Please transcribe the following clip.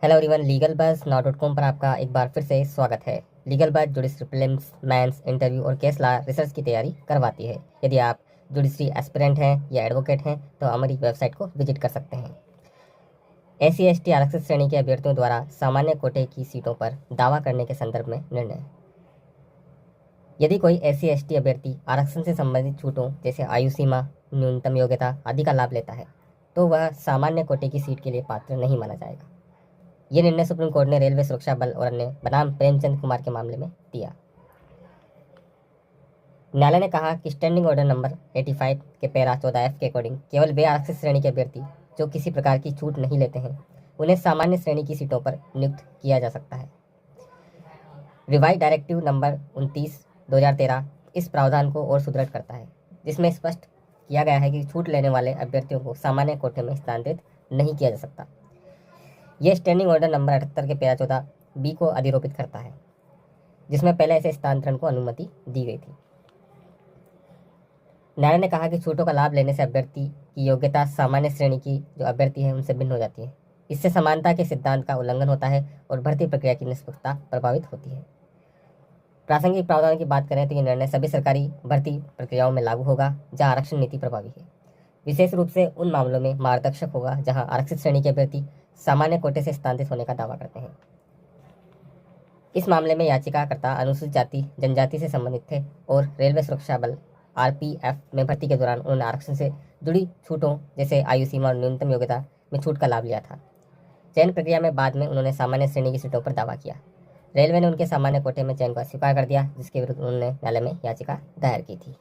Hello everyone, legal buzz now dot com पर आपका एक बार फिर से स्वागत है। Legal buzz judiciary prelims, mains, interview और केस लॉ रिसर्च की तैयारी करवाती है। यदि आप जुडिशरी एस्पिरेंट हैं या एडवोकेट हैं तो हमारी वेबसाइट को विजिट कर सकते हैं। SC/ST आरक्षित श्रेणी के अभ्यर्थियों द्वारा सामान्य कोटे की सीटों पर दावा करने के संदर्भ में निर्णय। यदि कोई SC/ST अभ्यर्थी आरक्षण से संबंधित छूटों जैसे आयु सीमा, न्यूनतम योग्यता आदि का लाभ लेता है तो वह सामान्य कोटे की सीट के लिए पात्र नहीं माना जाएगा। ये निर्णय सुप्रीम कोर्ट ने रेलवे सुरक्षा बल और अन्य बनाम प्रेमचंद कुमार के मामले में दिया। न्यायालय ने कहा कि स्टैंडिंग ऑर्डर नंबर 85 के पैरा 14F के अकॉर्डिंग केवल वे आरक्षित श्रेणी के अभ्यर्थी जो किसी प्रकार की छूट नहीं लेते हैं उन्हें सामान्य श्रेणी की सीटों पर नियुक्त किया जा सकता है। रिवाइज डायरेक्टिव नंबर 29/2013 इस प्रावधान को और सुदृढ़ करता है, जिसमें स्पष्ट किया गया है कि छूट लेने वाले अभ्यर्थियों को सामान्य कोटे में स्थानांतरित नहीं किया जा सकता। यह स्टैंडिंग ऑर्डर नंबर 78 के पैरा 14B को अधिरोपित करता है, जिसमें पहले ऐसे स्थानांतरण को अनुमति दी गई थी। न्यायालय ने कहा कि छूटों का लाभ लेने से अभ्यर्थी की योग्यता सामान्य श्रेणी की जो अभ्यर्थी है उनसे भिन्न हो जाती है। इससे समानता के सिद्धांत का उल्लंघन होता है और भर्ती प्रक्रिया की निष्पक्षता प्रभावित होती है। प्रासंगिक प्रावधान की बात करें तो ये निर्णय सभी सरकारी भर्ती प्रक्रियाओं में लागू होगा जहां आरक्षण नीति प्रभावी है। विशेष रूप से उन मामलों में मार्गदर्शक होगा जहां आरक्षित श्रेणी के अभ्यर्थी सामान्य कोटे से स्थानांतरित होने का दावा करते हैं। इस मामले में याचिकाकर्ता अनुसूचित जाति जनजाति से संबंधित थे और रेलवे सुरक्षा बल RPF में भर्ती के दौरान उन्होंने आरक्षण से जुड़ी छूटों जैसे आयु सीमा और न्यूनतम योग्यता में छूट का लाभ लिया था। चयन प्रक्रिया में बाद में उन्होंने सामान्य श्रेणी की सीटों पर दावा किया। रेलवे ने उनके सामान्य कोटे में चयन को अस्वीकार कर दिया, जिसके विरुद्ध उन्होंने न्यायालय में याचिका दायर की थी।